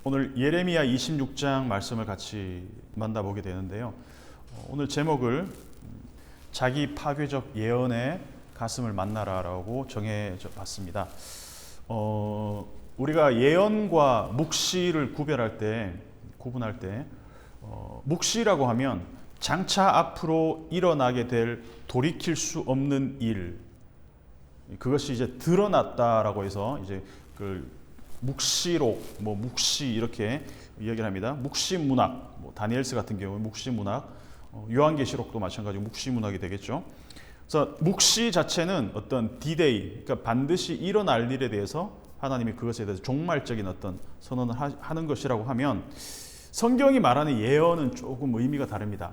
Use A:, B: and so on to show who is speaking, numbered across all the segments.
A: 오늘 예레미야 26장 말씀을 같이 만나보게 되는데요. 오늘 제목을 자기 파괴적 예언의 가슴을 만나라라고 정해져 봤습니다. 우리가 예언과 묵시를 구분할 때 묵시라고 하면 장차 앞으로 일어나게 될 돌이킬 수 없는 일, 그것이 이제 드러났다라고 해서 이제 그 묵시록, 묵시 이렇게 이야기를 합니다. 묵시 문학, 다니엘서 같은 경우 묵시 문학, 요한계시록도 마찬가지로 묵시 문학이 되겠죠. 그래서 묵시 자체는 어떤 디데이, 그러니까 반드시 일어날 일에 대해서 하나님이 그것에 대해서 종말적인 어떤 선언을 하는 것이라고 하면, 성경이 말하는 예언은 조금 의미가 다릅니다.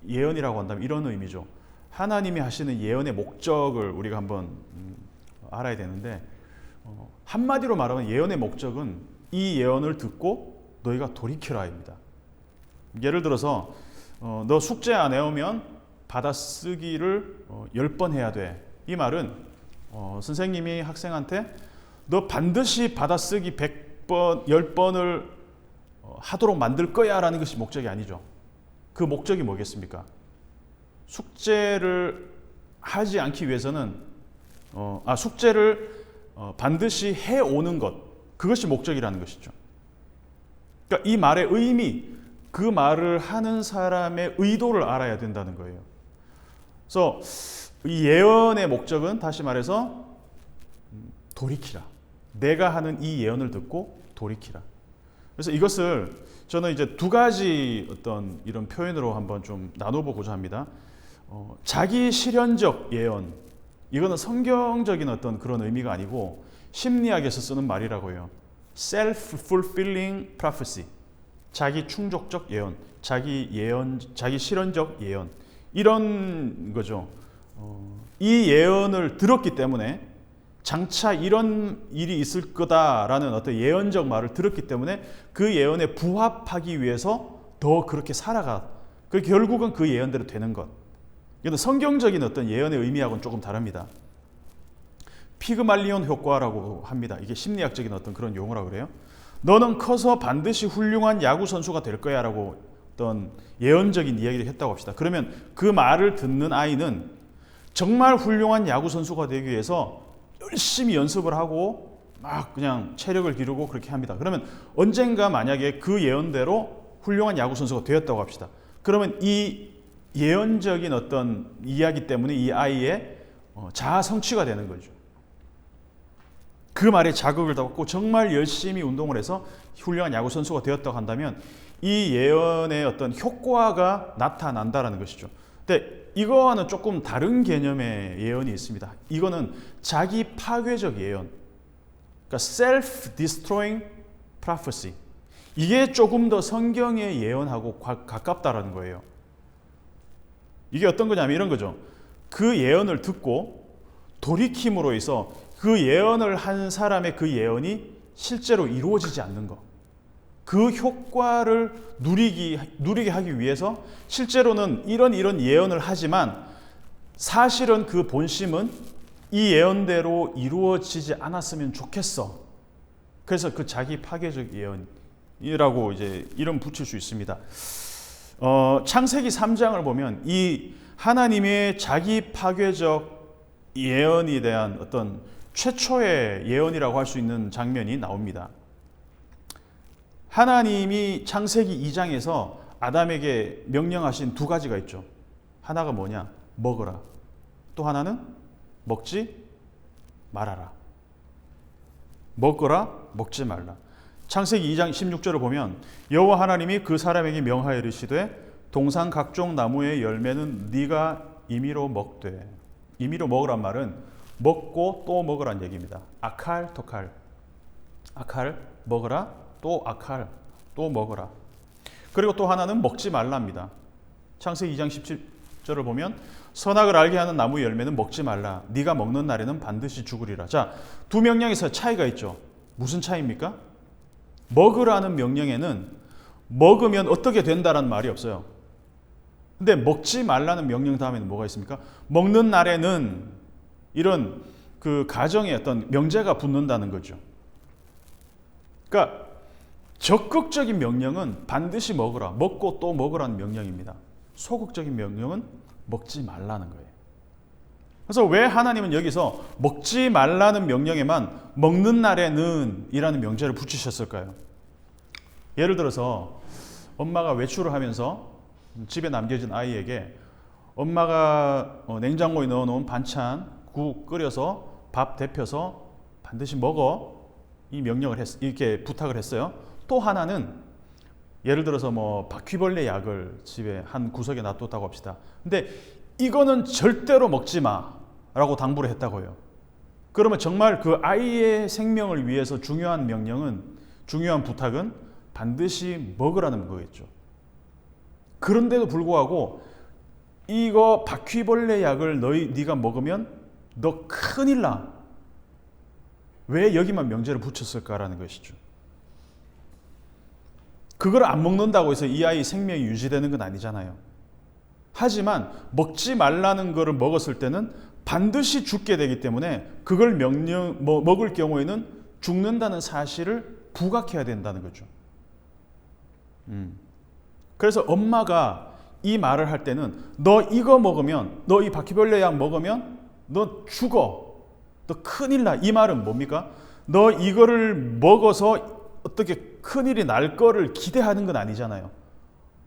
A: 예언이라고 한다면 이런 의미죠. 하나님이 하시는 예언의 목적을 우리가 한번 알아야 되는데, 한마디로 말하면 예언의 목적은 이 예언을 듣고 너희가 돌이키라입니다. 예를 들어서 너 숙제 안 해오면 받아쓰기를 10번 해야 돼. 이 말은 선생님이 학생한테 너 반드시 받아쓰기 100번, 10번을 하도록 만들 거야 라는 것이 목적이 아니죠. 그 목적이 뭐겠습니까? 숙제를 하지 않기 위해서는 숙제를 반드시 해오는 것, 그것이 목적이라는 것이죠. 그러니까 이 말의 의미, 그 말을 하는 사람의 의도를 알아야 된다는 거예요. 그래서 이 예언의 목적은 다시 말해서 돌이키라. 내가 하는 이 예언을 듣고 돌이키라. 그래서 이것을 저는 이제 두 가지 어떤 이런 표현으로 한번 좀 나눠보고자 합니다. 자기 실현적 예언, 이거는 성경적인 어떤 그런 의미가 아니고 심리학에서 쓰는 말이라고 해요. self-fulfilling prophecy, 자기 충족적 예언, 자기 실현적 예언, 이런 거죠. 이 예언을 들었기 때문에 장차 이런 일이 있을 거다라는 어떤 예언적 말을 들었기 때문에 그 예언에 부합하기 위해서 더 그렇게 살아가. 결국은 그 예언대로 되는 것. 이건 성경적인 어떤 예언의 의미하고는 조금 다릅니다. 피그말리온 효과라고 합니다. 이게 심리학적인 어떤 그런 용어라고 그래요. 너는 커서 반드시 훌륭한 야구 선수가 될 거야 라고 어떤 예언적인 이야기를 했다고 합시다. 그러면 그 말을 듣는 아이는 정말 훌륭한 야구 선수가 되기 위해서 열심히 연습을 하고 막 그냥 체력을 기르고 그렇게 합니다. 그러면 언젠가 만약에 그 예언대로 훌륭한 야구 선수가 되었다고 합시다. 그러면 이 예언적인 어떤 이야기 때문에 이 아이의 자아 성취가 되는 거죠. 그 말에 자극을 받고 정말 열심히 운동을 해서 훌륭한 야구 선수가 되었다고 한다면 이 예언의 어떤 효과가 나타난다라는 것이죠. 근데 이거와는 조금 다른 개념의 예언이 있습니다. 이거는 자기 파괴적 예언, 그러니까 self-destroying prophecy. 이게 조금 더 성경의 예언하고 가깝다라는 거예요. 이게 어떤 거냐면 이런 거죠. 그 예언을 듣고 돌이킴으로 해서 그 예언을 한 사람의 그 예언이 실제로 이루어지지 않는 것. 그 효과를 누리게 하기 위해서 실제로는 이런 예언을 하지만 사실은 그 본심은 이 예언대로 이루어지지 않았으면 좋겠어. 그래서 그 자기 파괴적 예언이라고 이제 이름 붙일 수 있습니다. 창세기 3장을 보면 이 하나님의 자기 파괴적 예언에 대한 어떤 최초의 예언이라고 할 수 있는 장면이 나옵니다. 하나님이 창세기 2장에서 아담에게 명령하신 두 가지가 있죠. 하나가 뭐냐? 먹어라. 또 하나는 먹지 말아라. 먹거라, 먹지 말라. 창세기 2장 16절을 보면 여호와 하나님이 그 사람에게 명하여 이르시되 동산 각종 나무의 열매는 네가 임의로 먹되. 임의로 먹으란 말은 먹고 또 먹으란 얘기입니다. 아칼, 토칼. 아칼, 먹어라, 또 아칼, 또 먹어라. 그리고 또 하나는 먹지 말랍니다. 창세기 2장 17절을 보면 선악을 알게 하는 나무 열매는 먹지 말라. 네가 먹는 날에는 반드시 죽으리라. 자, 두 명령에서 차이가 있죠. 무슨 차이입니까? 먹으라는 명령에는 먹으면 어떻게 된다라는 말이 없어요. 근데 먹지 말라는 명령 다음에는 뭐가 있습니까? 먹는 날에는 이런 그 가정에 어떤 명제가 붙는다는 거죠. 그러니까 적극적인 명령은 반드시 먹으라, 먹고 또 먹으라는 명령입니다. 소극적인 명령은 먹지 말라는 거예요. 그래서 왜 하나님은 여기서 먹지 말라는 명령에만 먹는 날에는 이라는 명제를 붙이셨을까요? 예를 들어서 엄마가 외출을 하면서 집에 남겨진 아이에게 엄마가 냉장고에 넣어놓은 반찬, 국 끓여서 밥 데펴서 반드시 먹어, 이 명령을 이렇게 부탁을 했어요. 또 하나는 예를 들어서 뭐 바퀴벌레 약을 집에 한 구석에 놔뒀다고 합시다. 근데 이거는 절대로 먹지 마라고 당부를 했다고요. 그러면 정말 그 아이의 생명을 위해서 중요한 명령은, 중요한 부탁은 반드시 먹으라는 거겠죠. 그런데도 불구하고 이거 바퀴벌레 약을 네가 먹으면 너 큰일 나. 왜 여기만 명제를 붙였을까라는 것이죠. 그걸 안 먹는다고 해서 이 아이 생명이 유지되는 건 아니잖아요. 하지만 먹지 말라는 거를 먹었을 때는 반드시 죽게 되기 때문에 그걸 먹을 경우에는 죽는다는 사실을 부각해야 된다는 거죠. 그래서 엄마가 이 말을 할 때는 너 이거 먹으면, 너 이 바퀴벌레 약 먹으면 너 죽어, 너 큰일 나. 이 말은 뭡니까? 너 이거를 먹어서 어떻게 큰일이 날 거를 기대하는 건 아니잖아요.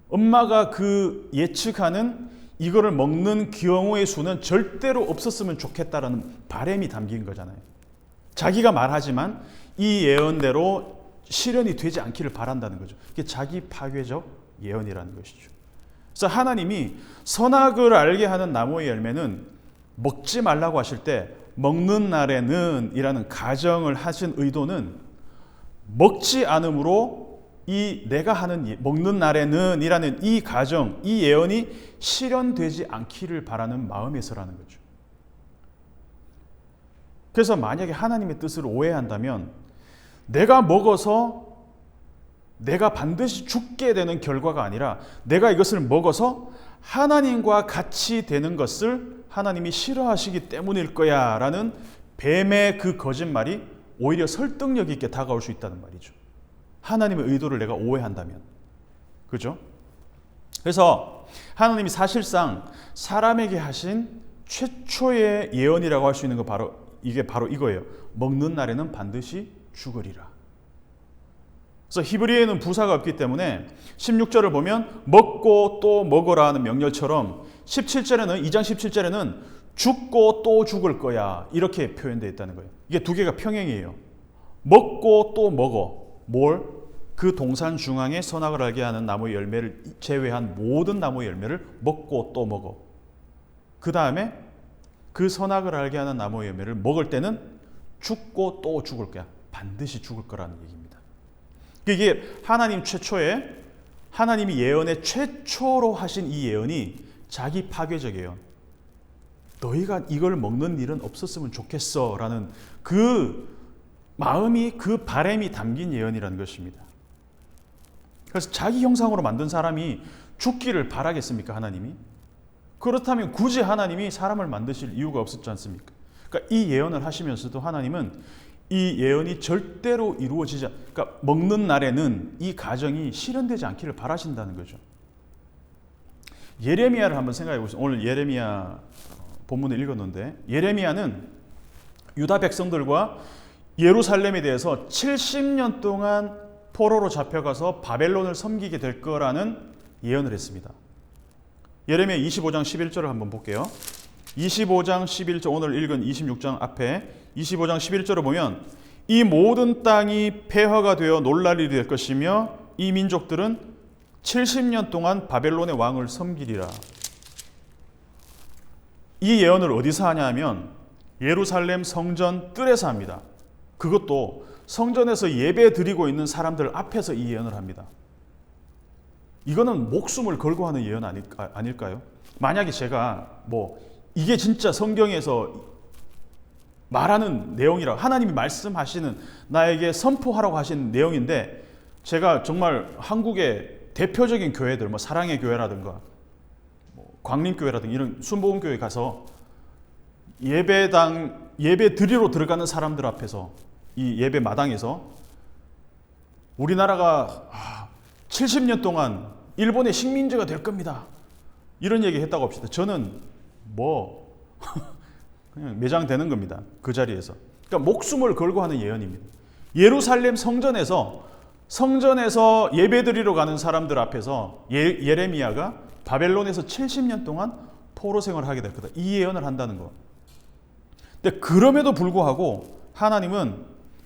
A: 엄마가 그 예측하는 이거를 먹는 경우의 수는 절대로 없었으면 좋겠다라는 바람이 담긴 거잖아요. 자기가 말하지만 이 예언대로 실현이 되지 않기를 바란다는 거죠. 이게 자기 파괴적 예언이라는 것이죠. 그래서 하나님이 선악을 알게 하는 나무의 열매는 먹지 말라고 하실 때 먹는 날에는 이라는 가정을 하신 의도는 먹지 않음으로 이 내가 하는 먹는 날에는 이라는 이 가정, 이 예언이 실현되지 않기를 바라는 마음에서라는 거죠. 그래서 만약에 하나님의 뜻을 오해한다면 내가 먹어서 내가 반드시 죽게 되는 결과가 아니라 내가 이것을 먹어서 하나님과 같이 되는 것을 하나님이 싫어하시기 때문일 거야 라는 뱀의 그 거짓말이 오히려 설득력 있게 다가올 수 있다는 말이죠. 하나님의 의도를 내가 오해한다면. 그죠? 그래서 하나님이 사실상 사람에게 하신 최초의 예언이라고 할 수 있는 거 이게 바로 이거예요. 먹는 날에는 반드시 죽으리라. 그래서 히브리어에는 부사가 없기 때문에 16절을 보면 먹고 또 먹어라 하는 명령처럼 17절에는 2장 17절에는 죽고 또 죽을 거야 이렇게 표현되어 있다는 거예요. 이게 두 개가 평행이에요. 먹고 또 먹어. 뭘? 그 동산 중앙에 선악을 알게 하는 나무의 열매를 제외한 모든 나무의 열매를 먹고 또 먹어. 그 다음에 그 선악을 알게 하는 나무의 열매를 먹을 때는 죽고 또 죽을 거야. 반드시 죽을 거라는 얘기입니다. 이게 하나님 최초의, 하나님이 예언의 최초로 하신 이 예언이 자기 파괴적 예언. 너희가 이걸 먹는 일은 없었으면 좋겠어 라는 그 마음이, 그 바람이 담긴 예언이라는 것입니다. 그래서 자기 형상으로 만든 사람이 죽기를 바라겠습니까, 하나님이? 그렇다면 굳이 하나님이 사람을 만드실 이유가 없었지 않습니까? 그러니까 이 예언을 하시면서도 하나님은 이 예언이 절대로 이루어지지, 그러니까 먹는 날에는 이 가정이 실현되지 않기를 바라신다는 거죠. 예레미야를 한번 생각해 보세요. 오늘 예레미야 본문을 읽었는데, 예레미야는 유다 백성들과 예루살렘에 대해서 70년 동안 포로로 잡혀가서 바벨론을 섬기게 될 거라는 예언을 했습니다. 예레미야 25장 11절을 한번 볼게요. 25장 11절, 오늘 읽은 26장 앞에 25장 11절을 보면 이 모든 땅이 폐허가 되어 놀랄 일이 될 것이며 이 민족들은 70년 동안 바벨론의 왕을 섬기리라. 이 예언을 어디서 하냐 하면 예루살렘 성전 뜰에서 합니다. 그것도 성전에서 예배 드리고 있는 사람들 앞에서 이 예언을 합니다. 이거는 목숨을 걸고 하는 예언 아닐까요? 만약에 제가 이게 진짜 성경에서 말하는 내용이라, 하나님이 말씀하시는, 나에게 선포하라고 하시는 내용인데, 제가 정말 한국의 대표적인 교회들, 사랑의 교회라든가 광림교회라든가 이런 순복음교회 가서 예배 드리러 들어가는 사람들 앞에서, 이 예배 마당에서 우리나라가 70년 동안 일본의 식민지가 될 겁니다. 이런 얘기 했다고 합시다. 저는 그냥 매장되는 겁니다. 그 자리에서. 그러니까 목숨을 걸고 하는 예언입니다. 예루살렘 성전에서 예배드리러 가는 사람들 앞에서 예레미야가 바벨론에서 70년 동안 포로 생활을 하게 될 거다. 이 예언을 한다는 거. 근데 그럼에도 불구하고 하나님은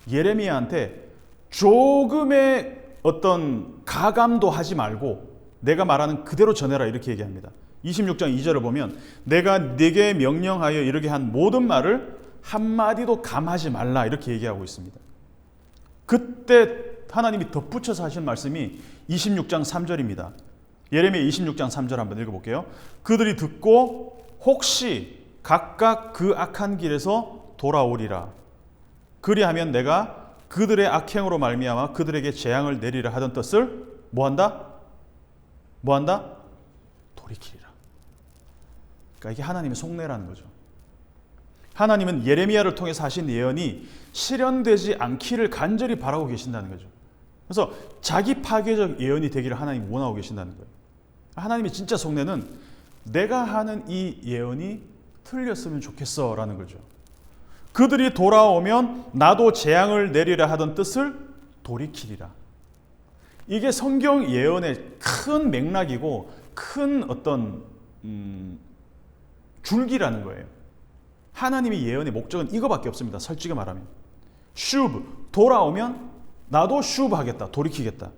A: 예레미야한테 조금의 어떤 가감도 하지 말고 내가 말하는 그대로 전해라 이렇게 얘기합니다. 26장 2절을 보면 내가 네게 명령하여 이르게 한 모든 말을 한마디도 감하지 말라 이렇게 얘기하고 있습니다. 그때 하나님이 덧붙여서 하신 말씀이 26장 3절입니다. 예레미야 26장 3절 한번 읽어볼게요. 그들이 듣고 혹시 각각 그 악한 길에서 돌아오리라. 그리하면 내가 그들의 악행으로 말미암아 그들에게 재앙을 내리라 하던 뜻을 뭐한다? 돌이키리라. 그러니까 이게 하나님의 속내라는 거죠. 하나님은 예레미야를 통해서 하신 예언이 실현되지 않기를 간절히 바라고 계신다는 거죠. 그래서 자기 파괴적 예언이 되기를 하나님이 원하고 계신다는 거예요. 하나님의 진짜 속내는 내가 하는 이 예언이 틀렸으면 좋겠어 라는 거죠. 그들이 돌아오면 나도 재앙을 내리라 하던 뜻을 돌이키리라. 이게 성경 예언의 큰 맥락이고 큰 어떤 줄기라는 거예요. 하나님의 예언의 목적은 이거밖에 없습니다. 솔직히 말하면 슈브, 돌아오면 나도 슈브 하겠다, 돌이키겠다.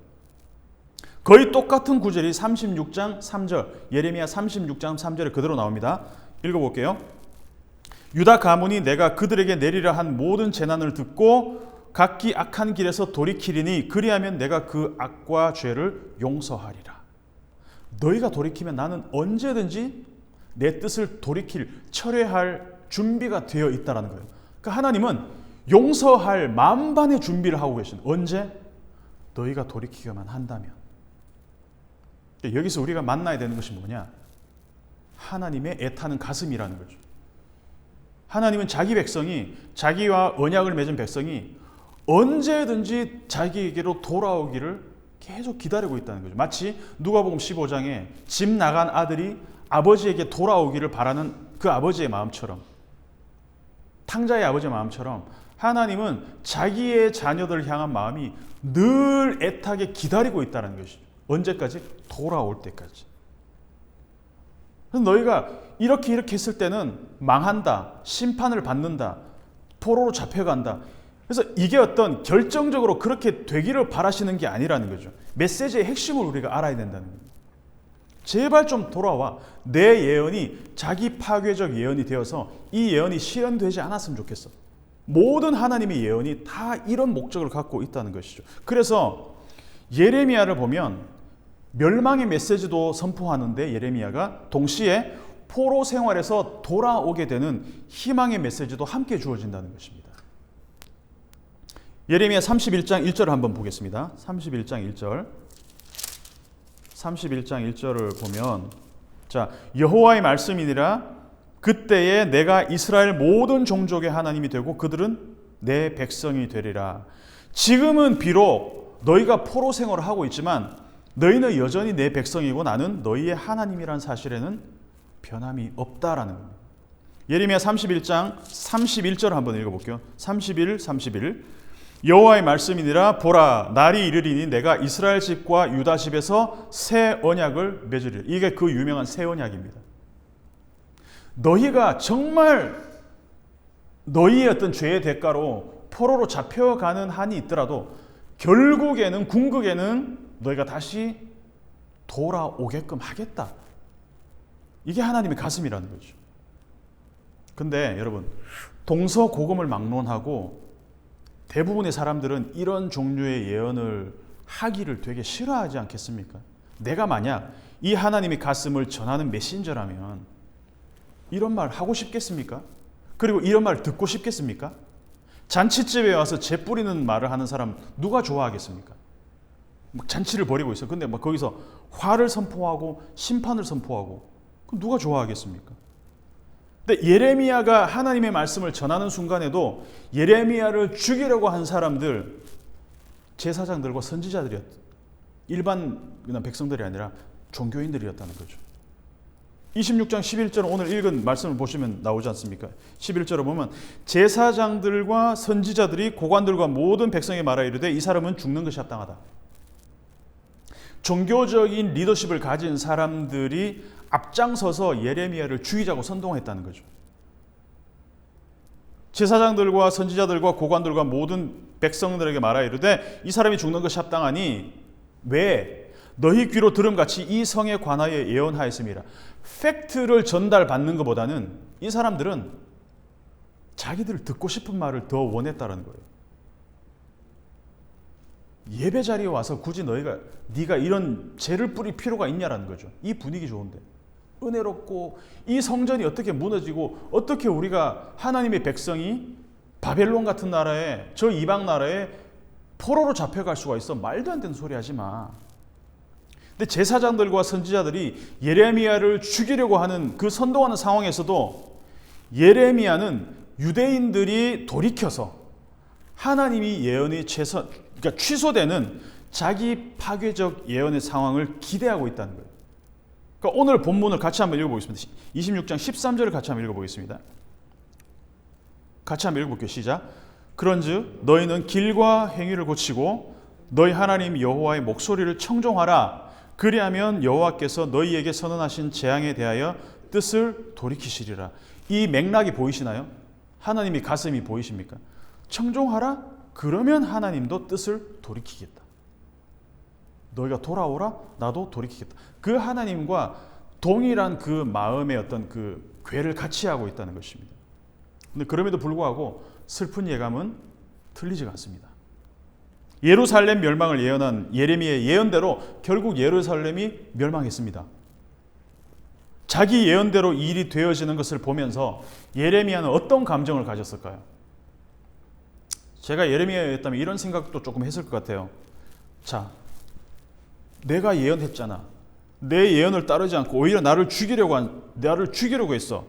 A: 거의 똑같은 구절이 36장 3절, 예레미야 36장 3절에 그대로 나옵니다. 읽어볼게요. 유다 가문이 내가 그들에게 내리려 한 모든 재난을 듣고 각기 악한 길에서 돌이키리니 그리하면 내가 그 악과 죄를 용서하리라. 너희가 돌이키면 나는 언제든지 내 뜻을 철회할 준비가 되어 있다는 거예요. 그러니까 하나님은 용서할 만반의 준비를 하고 계신. 언제? 너희가 돌이키기만 한다면. 여기서 우리가 만나야 되는 것이 뭐냐? 하나님의 애타는 가슴이라는 거죠. 하나님은 자기 백성이, 자기와 언약을 맺은 백성이 언제든지 자기에게로 돌아오기를 계속 기다리고 있다는 거죠. 마치 누가복음 15장에 집 나간 아들이 아버지에게 돌아오기를 바라는 그 아버지의 마음처럼, 탕자의 아버지의 마음처럼 하나님은 자기의 자녀들을 향한 마음이 늘 애타게 기다리고 있다는 것이죠. 언제까지? 돌아올 때까지. 그래서 너희가 이렇게 했을 때는 망한다, 심판을 받는다, 포로로 잡혀간다. 그래서 이게 어떤 결정적으로 그렇게 되기를 바라시는 게 아니라는 거죠. 메시지의 핵심을 우리가 알아야 된다는 거예요. 제발 좀 돌아와. 내 예언이 자기 파괴적 예언이 되어서 이 예언이 실현되지 않았으면 좋겠어. 모든 하나님의 예언이 다 이런 목적을 갖고 있다는 것이죠. 그래서 예레미야를 보면 멸망의 메시지도 선포하는데 예레미야가 동시에 포로 생활에서 돌아오게 되는 희망의 메시지도 함께 주어진다는 것입니다. 예레미야 31장 1절을 한번 보겠습니다. 31장 1절. 31장 1절을 보면 자, 여호와의 말씀이니라 그때에 내가 이스라엘 모든 종족의 하나님이 되고 그들은 내 백성이 되리라. 지금은 비록 너희가 포로 생활을 하고 있지만 너희는 여전히 내 백성이고 나는 너희의 하나님이라는 사실에는 변함이 없다라는 겁니다. 예레미야 31장 31절을 한번 읽어볼게요. 31 여호와의 말씀이니라 보라 날이 이르리니 내가 이스라엘 집과 유다 집에서 새 언약을 맺으리라. 이게 그 유명한 새 언약입니다. 너희가 정말 너희의 어떤 죄의 대가로 포로로 잡혀가는 한이 있더라도 결국에는 궁극에는 너희가 다시 돌아오게끔 하겠다. 이게 하나님의 가슴이라는 거죠. 근데 여러분 동서고금을 막론하고 대부분의 사람들은 이런 종류의 예언을 하기를 되게 싫어하지 않겠습니까? 내가 만약 이 하나님의 가슴을 전하는 메신저라면 이런 말 하고 싶겠습니까? 그리고 이런 말 듣고 싶겠습니까? 잔치집에 와서 재 뿌리는 말을 하는 사람 누가 좋아하겠습니까? 잔치를 벌이고 있어. 근데 막 거기서 화를 선포하고 심판을 선포하고 그럼 누가 좋아하겠습니까? 근데 예레미야가 하나님의 말씀을 전하는 순간에도 예레미야를 죽이려고 한 사람들 제사장들과 선지자들이었, 일반 그냥 백성들이 아니라 종교인들이었다는 거죠. 26장 11절 오늘 읽은 말씀을 보시면 나오지 않습니까? 11절을 보면 제사장들과 선지자들이 고관들과 모든 백성에 말하 이르되 이 사람은 죽는 것이 합당하다. 종교적인 리더십을 가진 사람들이 앞장서서 예레미야를 죽이자고 선동했다는 거죠. 제사장들과 선지자들과 고관들과 모든 백성들에게 말하 이르되 이 사람이 죽는 것이 합당하니 왜? 너희 귀로 들음같이 이 성에 관하여 예언하였음이라. 팩트를 전달받는 것보다는 이 사람들은 자기들 듣고 싶은 말을 더 원했다는 거예요. 예배 자리에 와서 굳이 네가 이런 죄를 뿌릴 필요가 있냐라는 거죠. 이 분위기 좋은데, 은혜롭고 이 성전이 어떻게 무너지고 어떻게 우리가 하나님의 백성이 바벨론 같은 나라에, 저 이방 나라에 포로로 잡혀갈 수가 있어. 말도 안 되는 소리 하지 마. 근데 제사장들과 선지자들이 예레미야를 죽이려고 하는 그 선동하는 상황에서도 예레미야는 유대인들이 돌이켜서 하나님이 예언이 그러니까 취소되는 자기 파괴적 예언의 상황을 기대하고 있다는 거예요. 그러니까 오늘 본문을 같이 한번 읽어보겠습니다. 26장 13절을 같이 한번 읽어보겠습니다. 같이 한번 읽어볼게요. 시작. 그런즉 너희는 길과 행위를 고치고 너희 하나님 여호와의 목소리를 청종하라. 그리하면 여호와께서 너희에게 선언하신 재앙에 대하여 뜻을 돌이키시리라. 이 맥락이 보이시나요? 하나님의 가슴이 보이십니까? 청종하라. 그러면 하나님도 뜻을 돌이키겠다. 너희가 돌아오라. 나도 돌이키겠다. 그 하나님과 동일한 그 마음의 어떤 그 궤를 같이 하고 있다는 것입니다. 근데 그럼에도 불구하고 슬픈 예감은 틀리지가 않습니다. 예루살렘 멸망을 예언한 예레미야의 예언대로 결국 예루살렘이 멸망했습니다. 자기 예언대로 일이 되어지는 것을 보면서 예레미야는 어떤 감정을 가졌을까요? 제가 예레미야였다면 이런 생각도 조금 했을 것 같아요. 자, 내가 예언했잖아. 내 예언을 따르지 않고 오히려 나를 죽이려고 했어.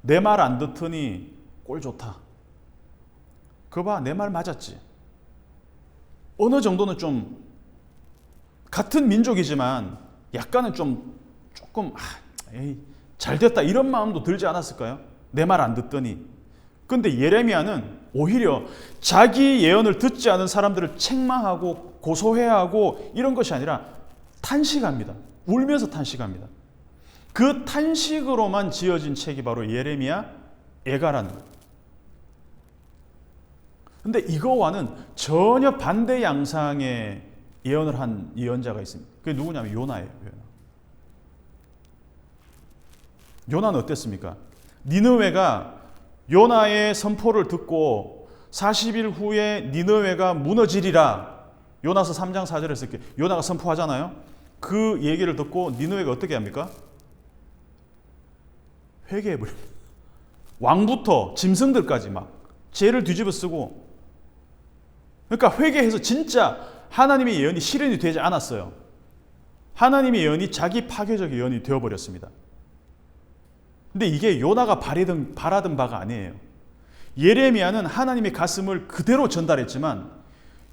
A: 내 말 안 듣더니 꼴 좋다. 그거 봐, 내 말 맞았지. 어느 정도는 좀 같은 민족이지만 약간은 조금 잘 됐다 이런 마음도 들지 않았을까요? 내 말 안 듣더니. 근데 예레미야는 오히려 자기 예언을 듣지 않은 사람들을 책망하고 고소해하고 이런 것이 아니라 탄식합니다. 울면서 탄식합니다. 그 탄식으로만 지어진 책이 바로 예레미야 애가라는 거예요. 근데 이거와는 전혀 반대 양상의 예언을 한 예언자가 있습니다. 그게 누구냐면 요나예요. 요나는 어땠습니까? 니느웨가 요나의 선포를 듣고 40일 후에 니느웨가 무너지리라. 요나서 3장 4절에서 이렇게 요나가 선포하잖아요. 그 얘기를 듣고 니느웨가 어떻게 합니까? 회개해버립니다. 왕부터 짐승들까지 막 죄를 뒤집어 쓰고, 그러니까 회개해서 진짜 하나님의 예언이 실현이 되지 않았어요. 하나님의 예언이 자기 파괴적 예언이 되어버렸습니다. 근데 이게 요나가 바라던 바가 아니에요. 예레미야는 하나님의 가슴을 그대로 전달했지만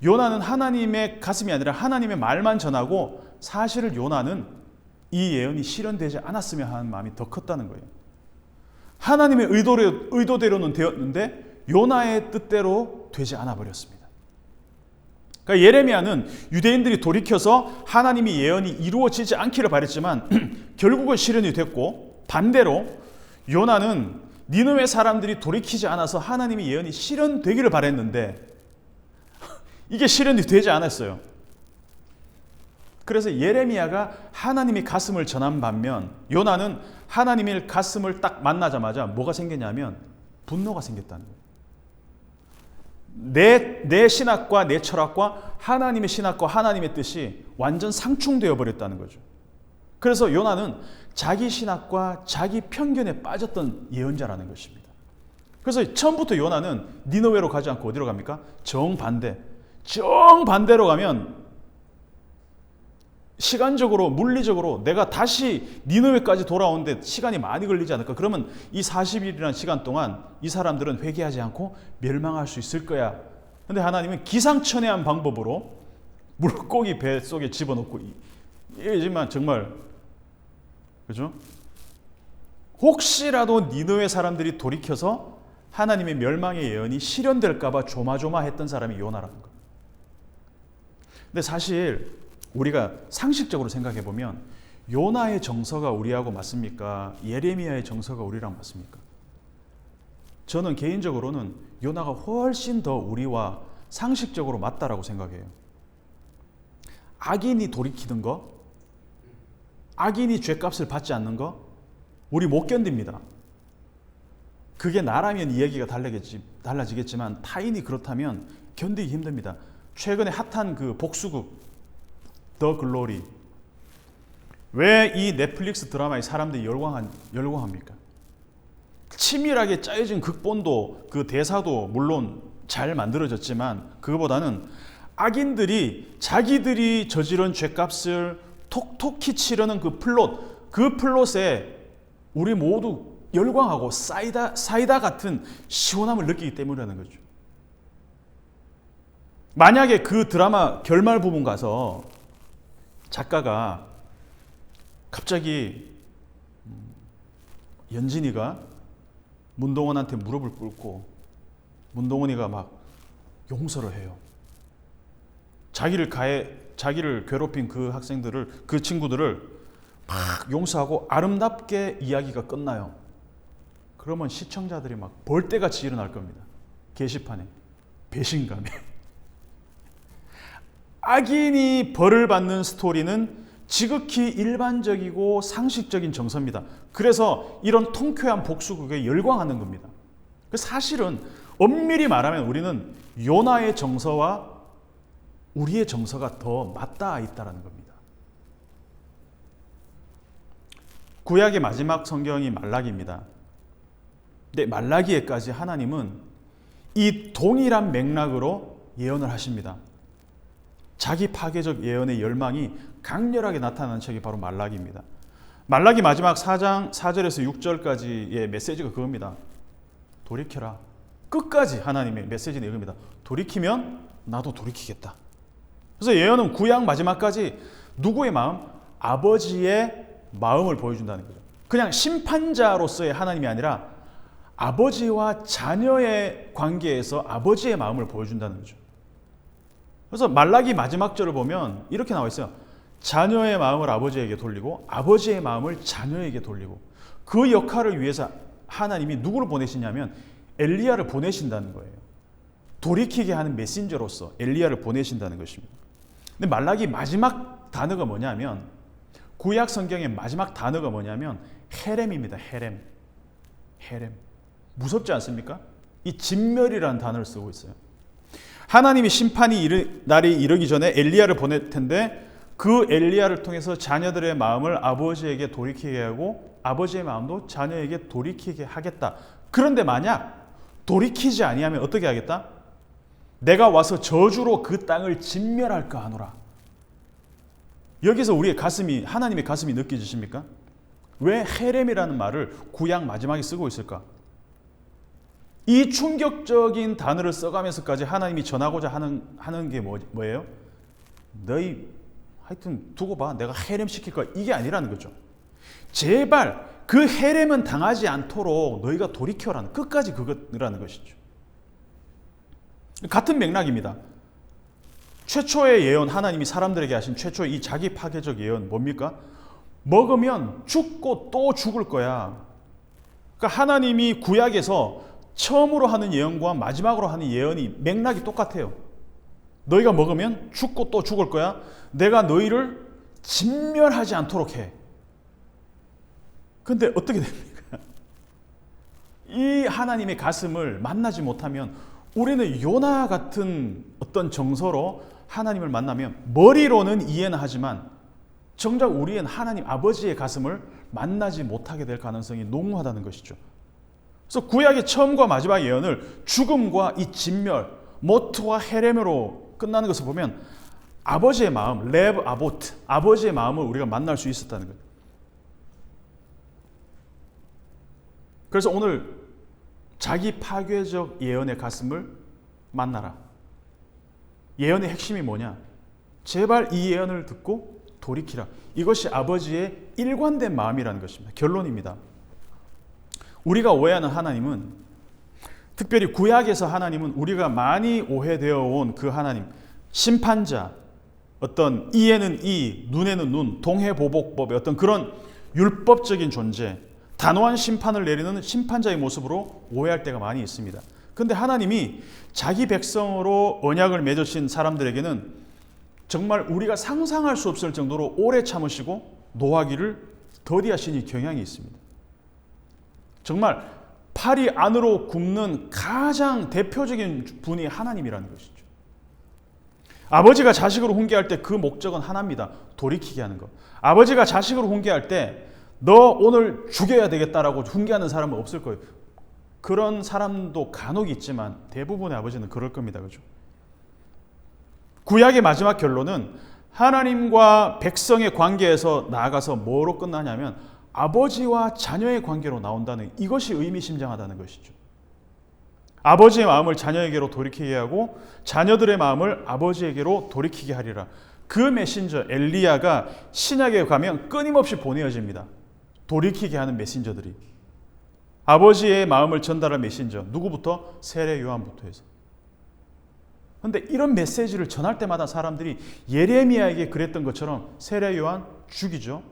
A: 요나는 하나님의 가슴이 아니라 하나님의 말만 전하고 사실을 요나는 이 예언이 실현되지 않았으면 하는 마음이 더 컸다는 거예요. 하나님의 의도대로는 되었는데 요나의 뜻대로 되지 않아 버렸습니다. 그러니까 예레미야는 유대인들이 돌이켜서 하나님의 예언이 이루어지지 않기를 바랬지만 결국은 실현이 됐고, 반대로 요나는 니느웨 사람들이 돌이키지 않아서 하나님의 예언이 실현되기를 바랬는데 이게 실현이 되지 않았어요. 그래서 예레미야가 하나님의 가슴을 전한 반면 요나는 하나님의 가슴을 딱 만나자마자 뭐가 생겼냐면 분노가 생겼다는 거예요. 내 신학과 내 철학과 하나님의 신학과 하나님의 뜻이 완전 상충되어 버렸다는 거죠. 그래서 요나는 자기 신학과 자기 편견에 빠졌던 예언자라는 것입니다. 그래서 처음부터 요나는 니느웨로 가지 않고 어디로 갑니까? 정반대로 가면 시간적으로 물리적으로 내가 다시 니느웨까지 돌아오는데 시간이 많이 걸리지 않을까? 그러면 이 40일이라는 시간 동안 이 사람들은 회개하지 않고 멸망할 수 있을 거야 근데 하나님은 기상천외한 방법으로 물고기 배 속에 집어넣고, 이지만 정말, 그죠? 혹시라도 니느웨 사람들이 돌이켜서 하나님의 멸망의 예언이 실현될까봐 조마조마했던 사람이 요나라는 거예요. 근데 사실 우리가 상식적으로 생각해 보면 요나의 정서가 우리하고 맞습니까? 예레미야의 정서가 우리랑 맞습니까? 저는 개인적으로는 요나가 훨씬 더 우리와 상식적으로 맞다라고 생각해요. 악인이 돌이키는 거, 악인이 죄값을 받지 않는 거, 우리 못 견딥니다. 그게 나라면 이야기가 달라지겠지만 타인이 그렇다면 견디기 힘듭니다. 최근에 핫한 그 복수극 더 글로리, 왜 이 넷플릭스 드라마에 사람들이 열광합니까? 치밀하게 짜여진 극본도, 그 대사도 물론 잘 만들어졌지만 그거보다는 악인들이 자기들이 저지른 죄값을 톡톡히 치르는 그 플롯에 우리 모두 열광하고 사이다 같은 시원함을 느끼기 때문이라는 거죠. 만약에 그 드라마 결말 부분 가서 작가가 갑자기 연진이가 문동원한테 무릎을 꿇고 문동원이가 막 용서를 해요. 자기를 괴롭힌 그 학생들을, 그 친구들을 막 용서하고 아름답게 이야기가 끝나요. 그러면 시청자들이 막 벌떼같이 일어날 겁니다. 게시판에. 배신감에. 악인이 벌을 받는 스토리는 지극히 일반적이고 상식적인 정서입니다. 그래서 이런 통쾌한 복수극에 열광하는 겁니다. 사실은 엄밀히 말하면 우리는 요나의 정서와 우리의 정서가 더 맞닿아 있다는 겁니다. 구약의 마지막 성경이 말라기입니다. 근데 말라기에까지 하나님은 이 동일한 맥락으로 예언을 하십니다. 자기 파괴적 예언의 열망이 강렬하게 나타나는 책이 바로 말라기입니다. 말라기 마지막 4장 4절에서 6절까지의 메시지가 그겁니다. 돌이켜라. 끝까지 하나님의 메시지는 이겁니다. 돌이키면 나도 돌이키겠다. 그래서 예언은 구약 마지막까지 누구의 마음? 아버지의 마음을 보여준다는 거죠. 그냥 심판자로서의 하나님이 아니라 아버지와 자녀의 관계에서 아버지의 마음을 보여준다는 거죠. 그래서 말라기 마지막 절을 보면 이렇게 나와 있어요. 자녀의 마음을 아버지에게 돌리고 아버지의 마음을 자녀에게 돌리고, 그 역할을 위해서 하나님이 누구를 보내시냐면 엘리야를 보내신다는 거예요. 돌이키게 하는 메신저로서 엘리야를 보내신다는 것입니다. 근데 말라기 마지막 단어가 뭐냐면, 구약 성경의 마지막 단어가 뭐냐면 헤렘입니다. 헤렘. 무섭지 않습니까? 이 진멸이라는 단어를 쓰고 있어요. 하나님이 날이 이르기 전에 엘리야를 보낼 텐데 그 엘리야를 통해서 자녀들의 마음을 아버지에게 돌이키게 하고 아버지의 마음도 자녀에게 돌이키게 하겠다. 그런데 만약 돌이키지 아니하면 어떻게 하겠다? 내가 와서 저주로 그 땅을 진멸할까 하노라. 여기서 우리의 가슴이, 하나님의 가슴이 느껴지십니까? 왜 헤렘이라는 말을 구약 마지막에 쓰고 있을까? 이 충격적인 단어를 써가면서까지 하나님이 전하고자 하는 게 뭐예요? 너희 하여튼 두고 봐. 내가 헤렘 시킬 거야. 이게 아니라는 거죠. 제발 그 헤렘은 당하지 않도록 너희가 돌이켜라는, 끝까지 그거라는 것이죠. 같은 맥락입니다. 최초의 예언, 하나님이 사람들에게 하신 최초의 이 자기 파괴적 예언 뭡니까? 먹으면 죽고 또 죽을 거야. 그러니까 하나님이 구약에서 처음으로 하는 예언과 마지막으로 하는 예언이 맥락이 똑같아요. 너희가 먹으면 죽고 또 죽을 거야. 내가 너희를 진멸하지 않도록 해. 근데 어떻게 됩니까? 이 하나님의 가슴을 만나지 못하면 우리는 요나 같은 어떤 정서로 하나님을 만나면 머리로는 이해는 하지만 정작 우리는 하나님 아버지의 가슴을 만나지 못하게 될 가능성이 농후하다는 것이죠. 그래서 구약의 처음과 마지막 예언을 죽음과 이 진멸, 모트와 헤렘으로 끝나는 것을 보면 아버지의 마음, 레브 아보트, 아버지의 마음을 우리가 만날 수 있었다는 거예요. 그래서 오늘 자기 파괴적 예언의 가슴을 만나라. 예언의 핵심이 뭐냐? 제발 이 예언을 듣고 돌이키라. 이것이 아버지의 일관된 마음이라는 것입니다. 결론입니다. 우리가 오해하는 하나님은, 특별히 구약에서 하나님은 우리가 많이 오해되어 온 그 하나님, 심판자, 어떤 이에는 이, 눈에는 눈, 동해보복법의 어떤 그런 율법적인 존재, 단호한 심판을 내리는 심판자의 모습으로 오해할 때가 많이 있습니다. 그런데 하나님이 자기 백성으로 언약을 맺으신 사람들에게는 정말 우리가 상상할 수 없을 정도로 오래 참으시고 노하기를 더디하시니 경향이 있습니다. 정말 팔이 안으로 굽는 가장 대표적인 분이 하나님이라는 것이죠. 아버지가 자식으로 훈계할 때 그 목적은 하나입니다. 돌이키게 하는 것. 아버지가 자식으로 훈계할 때 너 오늘 죽여야 되겠다라고 훈계하는 사람은 없을 거예요. 그런 사람도 간혹 있지만 대부분의 아버지는 그럴 겁니다. 그죠? 구약의 마지막 결론은 하나님과 백성의 관계에서 나아가서 뭐로 끝나냐면 아버지와 자녀의 관계로 나온다는, 이것이 의미심장하다는 것이죠. 아버지의 마음을 자녀에게로 돌이키게 하고 자녀들의 마음을 아버지에게로 돌이키게 하리라. 그 메신저 엘리야가 신약에 가면 끊임없이 보내어집니다. 돌이키게 하는 메신저들이. 아버지의 마음을 전달할 메신저. 누구부터? 세례 요한부터 해서. 그런데 이런 메시지를 전할 때마다 사람들이 예레미야에게 그랬던 것처럼 세례 요한 죽이죠.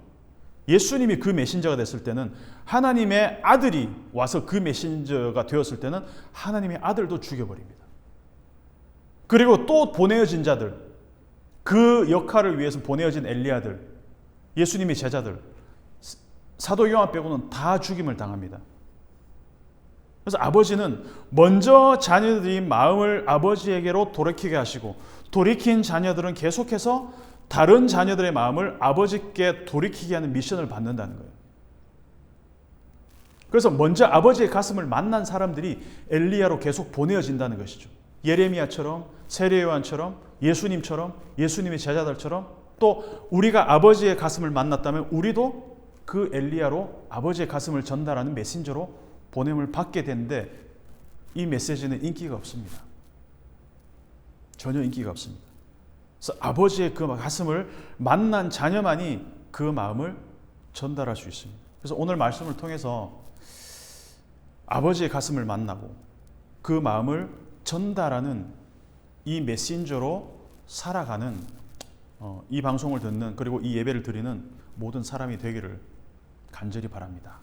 A: 예수님이 그 메신저가 됐을 때는, 하나님의 아들이 와서 그 메신저가 되었을 때는 하나님의 아들도 죽여버립니다. 그리고 또 보내어진 자들, 그 역할을 위해서 보내어진 엘리야들, 예수님의 제자들, 사도 요한 빼고는 다 죽임을 당합니다. 그래서 아버지는 먼저 자녀들이 마음을 아버지에게로 돌이키게 하시고, 돌이킨 자녀들은 계속해서 다른 자녀들의 마음을 아버지께 돌이키게 하는 미션을 받는다는 거예요. 그래서 먼저 아버지의 가슴을 만난 사람들이 엘리야로 계속 보내어진다는 것이죠. 예레미야처럼, 세례 요한처럼, 예수님처럼, 예수님의 제자들처럼, 또 우리가 아버지의 가슴을 만났다면 우리도 그 엘리야로 아버지의 가슴을 전달하는 메신저로 보냄을 받게 되는데, 이 메시지는 인기가 없습니다. 전혀 인기가 없습니다. 그래서 아버지의 그 가슴을 만난 자녀만이 그 마음을 전달할 수 있습니다. 그래서 오늘 말씀을 통해서 아버지의 가슴을 만나고 그 마음을 전달하는 이 메신저로 살아가는 이 방송을 듣는, 그리고 이 예배를 드리는 모든 사람이 되기를 간절히 바랍니다.